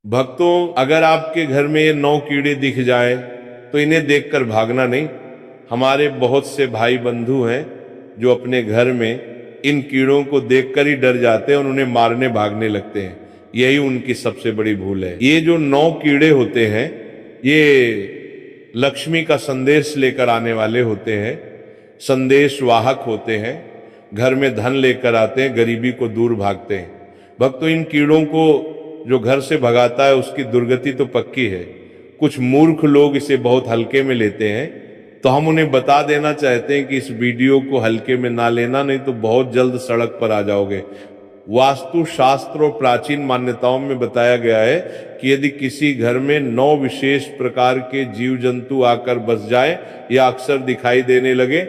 भक्तों, अगर आपके घर में ये 9 कीड़े दिख जाए तो इन्हें देखकर भागना नहीं। हमारे बहुत से भाई बंधु हैं जो अपने घर में इन कीड़ों को देखकर ही डर जाते हैं और उन्हें मारने भागने लगते हैं। यही उनकी सबसे बड़ी भूल है। ये जो 9 कीड़े होते हैं, ये लक्ष्मी का संदेश लेकर आने वाले होते हैं, संदेश वाहक होते हैं, घर में धन लेकर आते हैं, गरीबी को दूर भागते हैं। भक्तों, इन कीड़ों को जो घर से भगाता है उसकी दुर्गति तो पक्की है। कुछ मूर्ख लोग इसे बहुत हल्के में लेते हैं, तो हम उन्हें बता देना चाहते हैं कि इस वीडियो को हल्के में ना लेना, नहीं तो बहुत जल्द सड़क पर आ जाओगे। वास्तु शास्त्र और प्राचीन मान्यताओं में बताया गया है कि यदि किसी घर में 9 विशेष प्रकार के जीव जंतु आकर बस जाए या अक्सर दिखाई देने लगे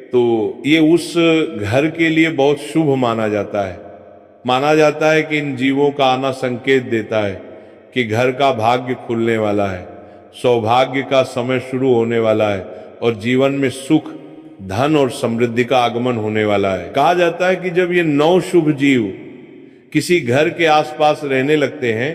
तो ये उस घर के लिए बहुत शुभ माना जाता है। माना जाता है कि इन जीवों का आना संकेत देता है कि घर का भाग्य खुलने वाला है, सौभाग्य का समय शुरू होने वाला है और जीवन में सुख, धन और समृद्धि का आगमन होने वाला है। कहा जाता है कि जब ये 9 शुभ जीव किसी घर के आसपास रहने लगते हैं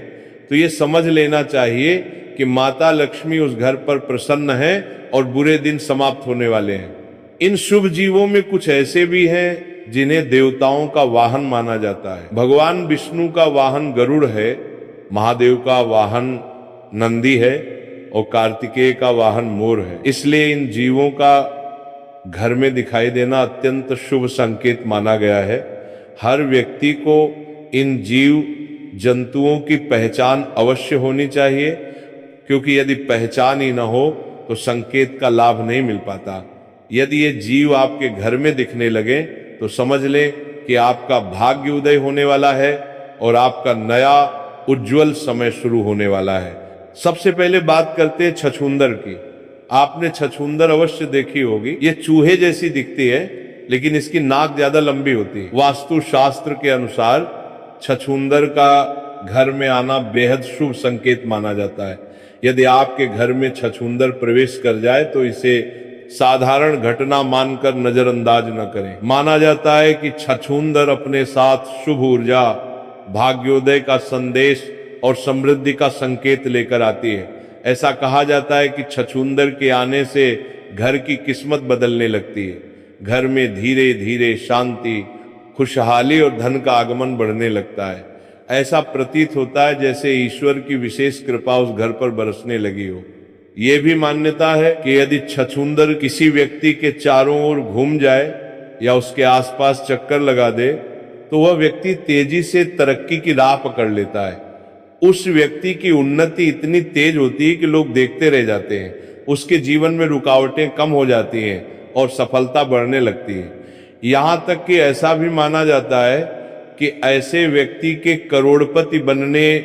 तो ये समझ लेना चाहिए कि माता लक्ष्मी उस घर पर प्रसन्न है और बुरे दिन समाप्त होने वाले हैं। इन शुभ जीवों में कुछ ऐसे भी हैं जिन्हें देवताओं का वाहन माना जाता है। भगवान विष्णु का वाहन गरुड़ है, महादेव का वाहन नंदी है और कार्तिकेय का वाहन मोर है। इसलिए इन जीवों का घर में दिखाई देना अत्यंत शुभ संकेत माना गया है। हर व्यक्ति को इन जीव जंतुओं की पहचान अवश्य होनी चाहिए, क्योंकि यदि पहचान ही न हो तो संकेत का लाभ नहीं मिल पाता। यदि ये जीव आपके घर में दिखने लगे तो समझ लें कि आपका भाग्य उदय होने वाला है और आपका नया उज्जवल समय शुरू होने वाला है। सबसे पहले बात करते हैं छछूंदर की। आपने छछूंदर अवश्य देखी होगी। ये चूहे जैसी दिखती है लेकिन इसकी नाक ज्यादा लंबी होती है। वास्तु शास्त्र के अनुसार छछूंदर का घर में आना बेहद शुभ संकेत माना जाता है। यदि आपके घर में छछूंदर प्रवेश कर जाए तो इसे साधारण घटना मानकर नजरअंदाज न करें। माना जाता है कि छछूंदर अपने साथ शुभ ऊर्जा, भाग्योदय का संदेश और समृद्धि का संकेत लेकर आती है। ऐसा कहा जाता है कि छछूंदर के आने से घर की किस्मत बदलने लगती है। घर में धीरे धीरे शांति, खुशहाली और धन का आगमन बढ़ने लगता है। ऐसा प्रतीत होता है जैसे ईश्वर की विशेष कृपा उस घर पर बरसने लगी हो। ये भी मान्यता है कि यदि छछूंदर किसी व्यक्ति के चारों ओर घूम जाए या उसके आसपास चक्कर लगा दे तो वह व्यक्ति तेजी से तरक्की की राह पकड़ लेता है। उस व्यक्ति की उन्नति इतनी तेज होती है कि लोग देखते रह जाते हैं। उसके जीवन में रुकावटें कम हो जाती हैं और सफलता बढ़ने लगती है। यहाँ तक कि ऐसा भी माना जाता है कि ऐसे व्यक्ति के करोड़पति बनने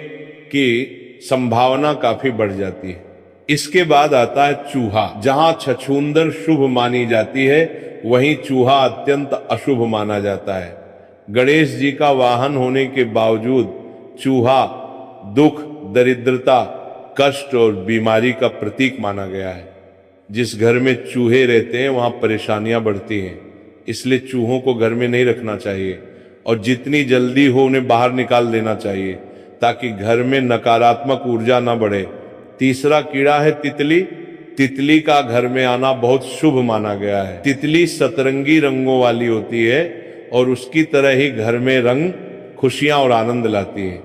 की संभावना काफी बढ़ जाती है। इसके बाद आता है चूहा। जहां छछूंदर शुभ मानी जाती है वहीं चूहा अत्यंत अशुभ माना जाता है। गणेश जी का वाहन होने के बावजूद चूहा दुख, दरिद्रता, कष्ट और बीमारी का प्रतीक माना गया है। जिस घर में चूहे रहते हैं वहां परेशानियां बढ़ती हैं, इसलिए चूहों को घर में नहीं रखना चाहिए और जितनी जल्दी हो उन्हें बाहर निकाल देना चाहिए ताकि घर में नकारात्मक ऊर्जा न बढ़े। तीसरा कीड़ा है तितली। तितली का घर में आना बहुत शुभ माना गया है। तितली सतरंगी रंगों वाली होती है और उसकी तरह ही घर में रंग, खुशियां और आनंद लाती है।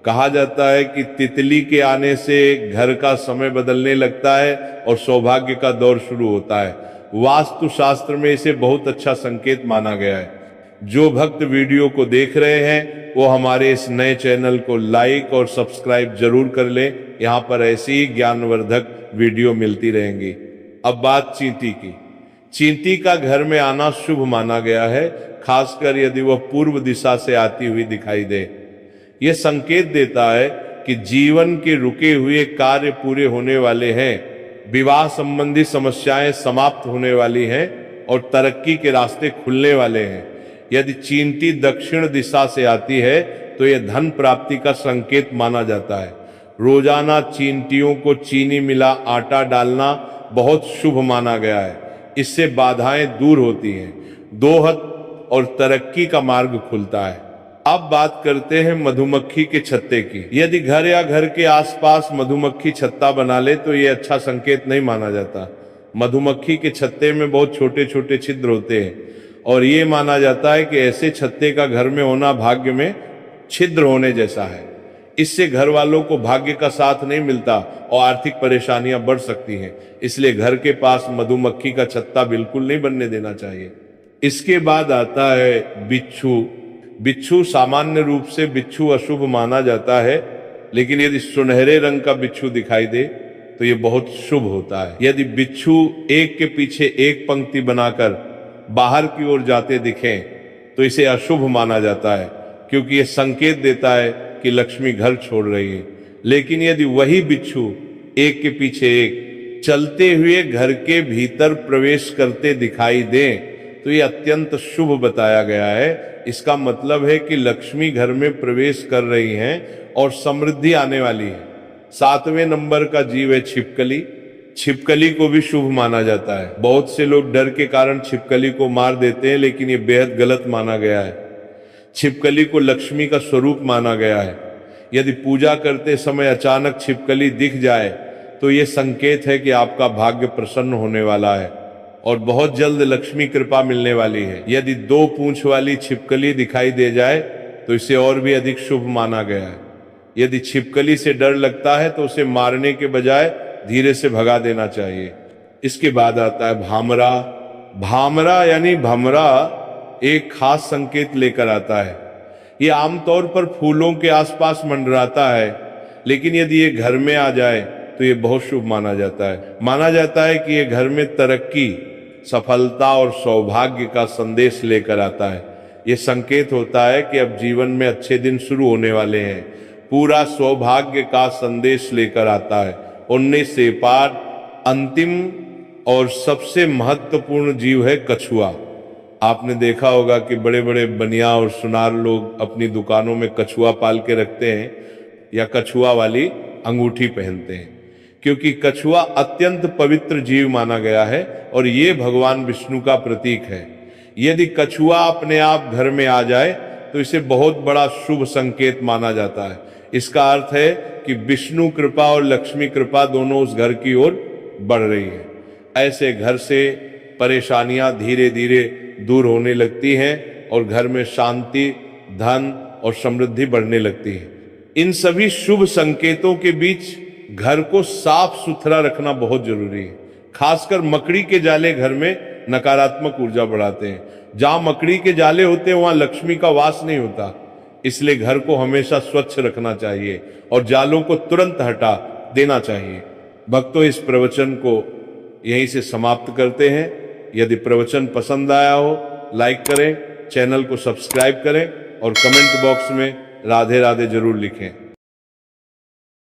कहा जाता है कि तितली के आने से घर का समय बदलने लगता है और सौभाग्य का दौर शुरू होता है। वास्तु शास्त्र में इसे बहुत अच्छा संकेत माना गया है। जो भक्त वीडियो को देख रहे हैं वो हमारे इस नए चैनल को लाइक और सब्सक्राइब जरूर कर लें। यहाँ पर ऐसी ही ज्ञानवर्धक वीडियो मिलती रहेंगी। अब बात चींटी की। चींटी का घर में आना शुभ माना गया है, खासकर यदि वह पूर्व दिशा से आती हुई दिखाई दे। यह संकेत देता है कि जीवन के रुके हुए कार्य पूरे होने वाले हैं, विवाह संबंधी समस्याएं समाप्त होने वाली हैं और तरक्की के रास्ते खुलने वाले हैं। यदि चींटी दक्षिण दिशा से आती है तो यह धन प्राप्ति का संकेत माना जाता है। रोजाना चींटियों को चीनी मिला आटा डालना बहुत शुभ माना गया है। इससे बाधाएं दूर होती हैं, दोहत और तरक्की का मार्ग खुलता है। अब बात करते हैं मधुमक्खी के छत्ते की। यदि घर या घर के आसपास मधुमक्खी छत्ता बना ले तो ये अच्छा संकेत नहीं माना जाता। मधुमक्खी के छत्ते में बहुत छोटे छोटे छिद्र होते हैं और ये माना जाता है कि ऐसे छत्ते का घर में होना भाग्य में छिद्र होने जैसा है। इससे घर वालों को भाग्य का साथ नहीं मिलता और आर्थिक परेशानियां बढ़ सकती हैं। इसलिए घर के पास मधुमक्खी का छत्ता बिल्कुल नहीं बनने देना चाहिए। इसके बाद आता है बिच्छू। बिच्छू सामान्य रूप से बिच्छू अशुभ माना जाता है, लेकिन यदि सुनहरे रंग का बिच्छू दिखाई दे तो ये बहुत शुभ होता है। यदि बिच्छू एक के पीछे एक पंक्ति बनाकर बाहर की ओर जाते दिखें तो इसे अशुभ माना जाता है, क्योंकि यह संकेत देता है कि लक्ष्मी घर छोड़ रही है। लेकिन यदि वही बिच्छू एक के पीछे एक चलते हुए घर के भीतर प्रवेश करते दिखाई दें तो ये अत्यंत शुभ बताया गया है। इसका मतलब है कि लक्ष्मी घर में प्रवेश कर रही हैं और समृद्धि आने वाली है। 7वें नंबर का जीव है छिपकली। छिपकली को भी शुभ माना जाता है। बहुत से लोग डर के कारण छिपकली को मार देते हैं, लेकिन ये बेहद गलत माना गया है। छिपकली को लक्ष्मी का स्वरूप माना गया है। यदि पूजा करते समय अचानक छिपकली दिख जाए तो ये संकेत है कि आपका भाग्य प्रसन्न होने वाला है और बहुत जल्द लक्ष्मी कृपा मिलने वाली है। यदि 2 पूंछ वाली छिपकली दिखाई दे जाए तो इसे और भी अधिक शुभ माना गया है। यदि छिपकली से डर लगता है तो उसे मारने के बजाय धीरे से भगा देना चाहिए। इसके बाद आता है भामरा। भामरा यानी भमरा एक खास संकेत लेकर आता है। ये आमतौर पर फूलों के आसपास मंडराता है, लेकिन यदि ये घर में आ जाए तो ये बहुत शुभ माना जाता है। माना जाता है कि ये घर में तरक्की, सफलता और सौभाग्य का संदेश लेकर आता है। ये संकेत होता है कि अब जीवन में अच्छे दिन शुरू होने वाले हैं। पूरा सौभाग्य का संदेश लेकर आता है। 19 से पार अंतिम और सबसे महत्वपूर्ण जीव है कछुआ। आपने देखा होगा कि बड़े बड़े बनिया और सुनार लोग अपनी दुकानों में कछुआ पाल के रखते हैं या कछुआ वाली अंगूठी पहनते हैं, क्योंकि कछुआ अत्यंत पवित्र जीव माना गया है और ये भगवान विष्णु का प्रतीक है। यदि कछुआ अपने आप घर में आ जाए तो इसे बहुत बड़ा शुभ संकेत माना जाता है। इसका अर्थ है कि विष्णु कृपा और लक्ष्मी कृपा दोनों उस घर की ओर बढ़ रही है। ऐसे घर से परेशानियां धीरे धीरे दूर होने लगती हैं और घर में शांति, धन और समृद्धि बढ़ने लगती है। इन सभी शुभ संकेतों के बीच घर को साफ सुथरा रखना बहुत जरूरी है। खासकर मकड़ी के जाले घर में नकारात्मक ऊर्जा बढ़ाते हैं। जहां मकड़ी के जाले होते हैं वहां लक्ष्मी का वास नहीं होता। इसलिए घर को हमेशा स्वच्छ रखना चाहिए और जालों को तुरंत हटा देना चाहिए। भक्तों, इस प्रवचन को यहीं से समाप्त करते हैं। यदि प्रवचन पसंद आया हो, लाइक करें, चैनल को सब्सक्राइब करें और कमेंट बॉक्स में राधे राधे जरूर लिखें।